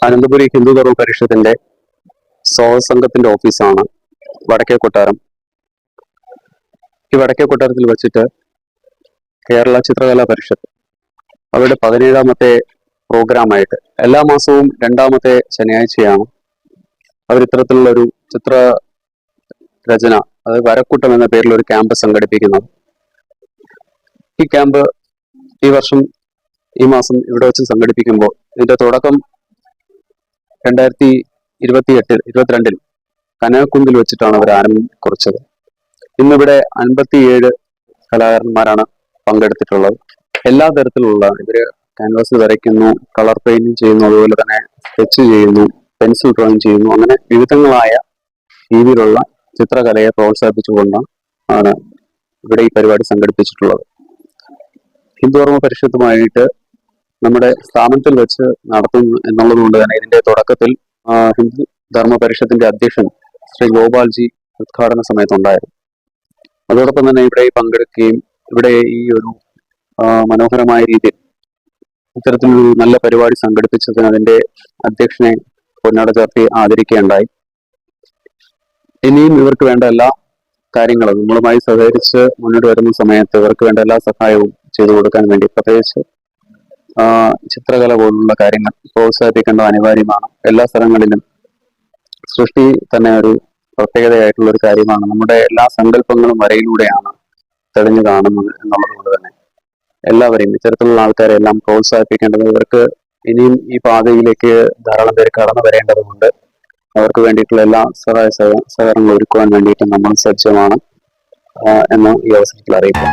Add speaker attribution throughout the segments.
Speaker 1: അനന്തപുരി ഹിന്ദു ധർമ്മ പരിഷത്തിന്റെ സ്വാഗത ഓഫീസാണ് വടക്കേ കൊട്ടാരം. ഈ വടക്കേ കൊട്ടാരത്തിൽ വെച്ചിട്ട് കേരള ചിത്രകലാ പരിഷത്ത് അവരുടെ 17ാമത്തെ പ്രോഗ്രാമായിട്ട് എല്ലാ മാസവും 2ാമത്തെ ശനിയാഴ്ചയാണ് അവർ ഇത്തരത്തിലുള്ള ഒരു ചിത്ര രചന, അതായത് വരക്കൂട്ടം എന്ന പേരിൽ ഒരു ക്യാമ്പ് സംഘടിപ്പിക്കുന്നത്. ഈ ക്യാമ്പ് ഈ മാസം ഇവിടെ വെച്ച് സംഘടിപ്പിക്കുമ്പോൾ ഇതിന്റെ തുടക്കം 2022 കനകക്കുന്നിൽ വെച്ചിട്ടാണ് അവർ ആരംഭം കുറിച്ചത്. ഇന്നിവിടെ 57 കലാകാരന്മാരാണ് പങ്കെടുത്തിട്ടുള്ളത്. എല്ലാ തരത്തിലുള്ള ഇവര് ക്യാൻവാസ് വരയ്ക്കുന്നു, കളർ പെയിന്റിങ് ചെയ്യുന്നു, അതുപോലെ തന്നെ സ്കെച്ച് ചെയ്യുന്നു, പെൻസിൽ ഡ്രോയിങ് ചെയ്യുന്നു. അങ്ങനെ വിവിധങ്ങളായ രീതിയിലുള്ള ചിത്രകലയെ പ്രോത്സാഹിപ്പിച്ചുകൊണ്ടാണ് ഇവിടെ ഈ പരിപാടി സംഘടിപ്പിച്ചിട്ടുള്ളത്. ഹിന്ദുധർമ്മ പരിഷത്തുമായിട്ട് നമ്മുടെ സ്ഥാപനത്തിൽ വെച്ച് നടത്തുന്നു എന്നുള്ളത് കൊണ്ട് തന്നെ ഇതിന്റെ തുടക്കത്തിൽ ഹിന്ദു ധർമ്മ പരിഷത്തിന്റെ അധ്യക്ഷൻ ശ്രീ ഗോപാൽജി ഉദ്ഘാടന സമയത്തുണ്ടായിരുന്നു. അതോടൊപ്പം തന്നെ ഇവിടെ പങ്കെടുക്കുകയും ഇവിടെ ഈ ഒരു മനോഹരമായ രീതിയിൽ ഇത്തരത്തിലൊരു നല്ല പരിപാടി സംഘടിപ്പിച്ചതിന് അതിന്റെ അധ്യക്ഷനെ പൊന്നാട ചാർത്തി ആദരിക്കുകയുണ്ടായി. ഇനിയും ഇവർക്ക് വേണ്ട എല്ലാ കാര്യങ്ങളും നമ്മളുമായി സഹകരിച്ച് മുന്നോട്ട് വരുന്ന സമയത്ത് ഇവർക്ക് വേണ്ട എല്ലാ സഹായവും ചെയ്തു കൊടുക്കാൻ വേണ്ടി പ്രത്യേകിച്ച് ചിത്രകല പോലുള്ള കാര്യങ്ങൾ പ്രോത്സാഹിപ്പിക്കേണ്ടത് അനിവാര്യമാണ്. എല്ലാ സ്ഥലങ്ങളിലും സൃഷ്ടി തന്നെ ഒരു പ്രത്യേകതയായിട്ടുള്ള ഒരു കാര്യമാണ്. നമ്മുടെ എല്ലാ സങ്കല്പങ്ങളും വരയിലൂടെയാണ് തെളിഞ്ഞു കാണുന്നത് എന്നുള്ളത് കൊണ്ട് തന്നെ എല്ലാവരെയും ഇത്തരത്തിലുള്ള ആൾക്കാരെ എല്ലാം പ്രോത്സാഹിപ്പിക്കേണ്ടത്, ഇവർക്ക് ഇനിയും ഈ പാതയിലേക്ക് ധാരാളം പേര് കടന്നു വരേണ്ടതുണ്ട്. അവർക്ക് വേണ്ടിയിട്ടുള്ള എല്ലാ സഹകരണങ്ങൾ ഒരുക്കുവാൻ വേണ്ടിയിട്ട് നമ്മൾ സജ്ജമാണ് എന്ന് ഈ അവസരത്തിൽ അറിയിക്കാം.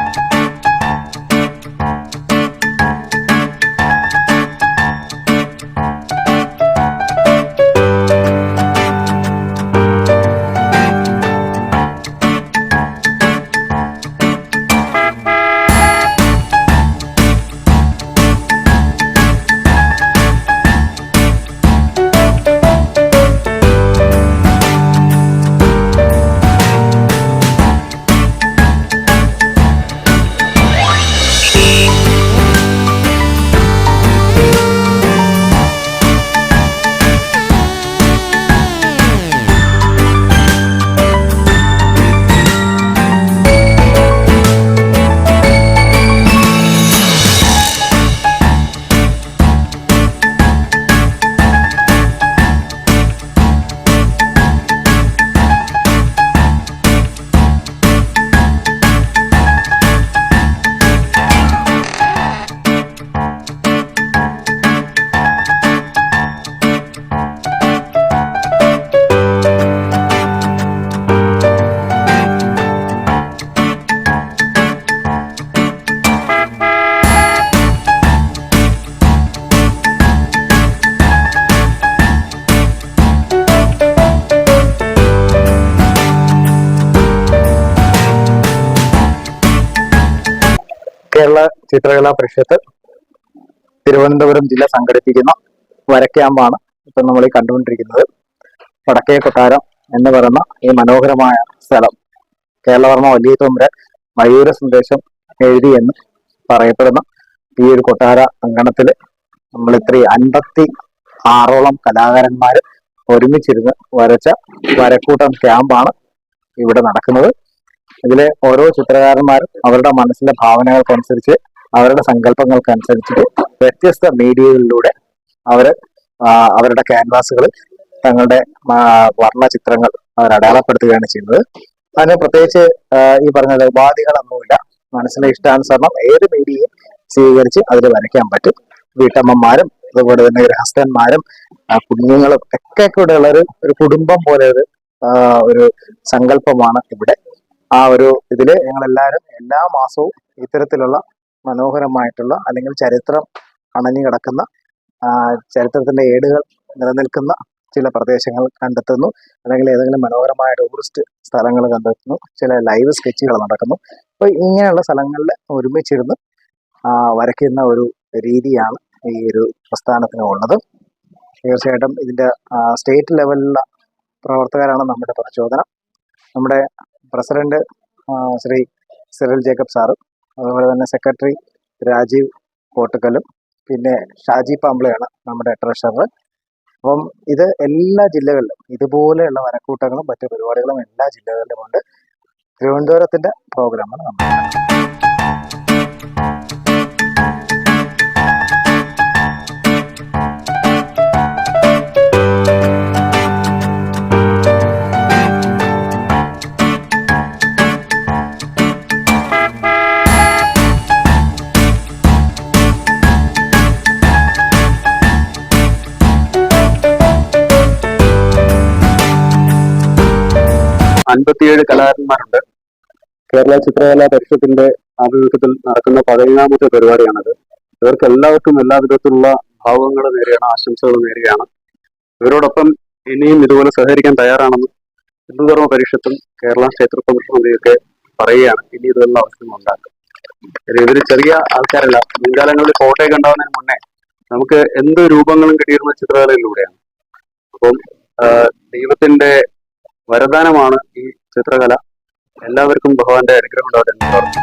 Speaker 2: കേരള ചിത്രകലാ പരിഷത്ത് തിരുവനന്തപുരം ജില്ല സംഘടിപ്പിക്കുന്ന വരക്യാമ്പാണ് ഇപ്പം നമ്മൾ ഈ കണ്ടുകൊണ്ടിരിക്കുന്നത്. വടക്കേ കൊട്ടാരം എന്ന് പറയുന്ന ഈ മനോഹരമായ സ്ഥലം കേരളവർമ്മ വലിയ തമ്പുരാൻ മയൂര സന്ദേശം എഴുതി എന്ന് പറയപ്പെടുന്ന ഈ ഒരു കൊട്ടാര അങ്കണത്തില് നമ്മൾ ഇത്രയും 56ഓളം കലാകാരന്മാർ ഒരുമിച്ചിരുന്ന് വരച്ച വരക്കൂട്ടം ക്യാമ്പാണ് ഇവിടെ നടക്കുന്നത്. ഇതിലെ ഓരോ ചിത്രകാരന്മാരും അവരുടെ മനസ്സിലെ ഭാവനകൾക്കനുസരിച്ച് അവരുടെ സങ്കല്പങ്ങൾക്കനുസരിച്ചിട്ട് വ്യത്യസ്ത മീഡിയകളിലൂടെ അവരുടെ ക്യാൻവാസുകൾ തങ്ങളുടെ വർണ്ണ ചിത്രങ്ങൾ അവർ അടയാളപ്പെടുത്തുകയാണ് ചെയ്യുന്നത്. അതിന് പ്രത്യേകിച്ച് ഈ പറഞ്ഞ ഉപാധികളൊന്നുമില്ല. മനസ്സിലെ ഇഷ്ടാനുസരണം ഏത് മീഡിയയും സ്വീകരിച്ച് അതിൽ വരയ്ക്കാൻ പറ്റും. വീട്ടമ്മമാരും അതുപോലെ തന്നെ ഗൃഹസ്ഥന്മാരും കുഞ്ഞുങ്ങളും ഒക്കെ കൂടെ ഉള്ള ഒരു കുടുംബം പോലെ ഒരു സങ്കല്പമാണ് ഇവിടെ. ആ ഒരു ഇതില് ഞങ്ങളെല്ലാവരും എല്ലാ മാസവും ഇത്തരത്തിലുള്ള മനോഹരമായിട്ടുള്ള അല്ലെങ്കിൽ ചരിത്രം അണഞ്ഞു കിടക്കുന്ന ചരിത്രത്തിന്റെ ഏടുകൾ നിലനിൽക്കുന്ന ചില പ്രദേശങ്ങൾ കണ്ടെത്തുന്നു, അല്ലെങ്കിൽ ഏതെങ്കിലും മനോഹരമായ ടൂറിസ്റ്റ് സ്ഥലങ്ങൾ കണ്ടെത്തുന്നു, ചില ലൈവ് സ്കെച്ചുകൾ നടക്കുന്നു. അപ്പോൾ ഇങ്ങനെയുള്ള സ്ഥലങ്ങളിൽ ഒരുമിച്ചിരുന്ന് വരയ്ക്കുന്ന ഒരു രീതിയാണ് ഈ ഒരു പ്രസ്ഥാനത്തിന് ഉള്ളത്. തീർച്ചയായിട്ടും ഇതിന്റെ സ്റ്റേറ്റ് ലെവലിലുള്ള പ്രവർത്തകരാണ് നമ്മുടെ പ്രചോദനം. നമ്മുടെ പ്രസിഡന്റ് ശ്രീ സിറിൽ ജേക്കബ് സാറും അതുപോലെ തന്നെ സെക്രട്ടറി രാജീവ് കോട്ടുക്കലും പിന്നെ ഷാജി പാമ്പ്ലയാണ് നമ്മുടെ ട്രഷറർ. അപ്പം ഇത് എല്ലാ ജില്ലകളിലും ഇതുപോലെയുള്ള വരക്കൂട്ടങ്ങളും മറ്റു പരിപാടികളും എല്ലാ ജില്ലകളിലും ഉണ്ട്. തിരുവനന്തപുരത്തിന്റെ പ്രോഗ്രാമാണ് നമ്മൾ.
Speaker 1: 57 കലാകാരന്മാരുണ്ട്. കേരള ചിത്രകലാ പരിഷത്തിന്റെ ആഭിമുഖ്യത്തിൽ നടക്കുന്ന 15ാമത്തെ പരിപാടിയാണത്. ഇവർക്ക് എല്ലാവർക്കും എല്ലാ വിധത്തിലുള്ള ഭാവങ്ങൾ നേരെയാണ്, ആശംസകൾ നേരെയാണ്. ഇവരോടൊപ്പം ഇനിയും ഇതുപോലെ സഹകരിക്കാൻ തയ്യാറാണെന്ന് ഹിന്ദുധർമ്മ പരിഷത്തും കേരള ക്ഷേത്ര സമിതിയൊക്കെ പറയുകയാണ്. ഇനി ഇതുള്ള അവസരം ഉണ്ടാക്കും. ഇവര് ചെറിയ ആൾക്കാരല്ല. മുൻകാലങ്ങളിൽ കോട്ടയൊക്കെ ഉണ്ടാവുന്നതിന് മുന്നേ നമുക്ക് എന്ത് രൂപങ്ങളും കിട്ടിയിരുന്ന ചിത്രകലയിലൂടെയാണ്. അപ്പം ദൈവത്തിന്റെ വരദാനമാണ് ഈ ചിത്രകല. എല്ലാവർക്കും ഭഗവാന്റെ അനുഗ്രഹം ഉണ്ടാവട്ടെ എന്ന് പറഞ്ഞു.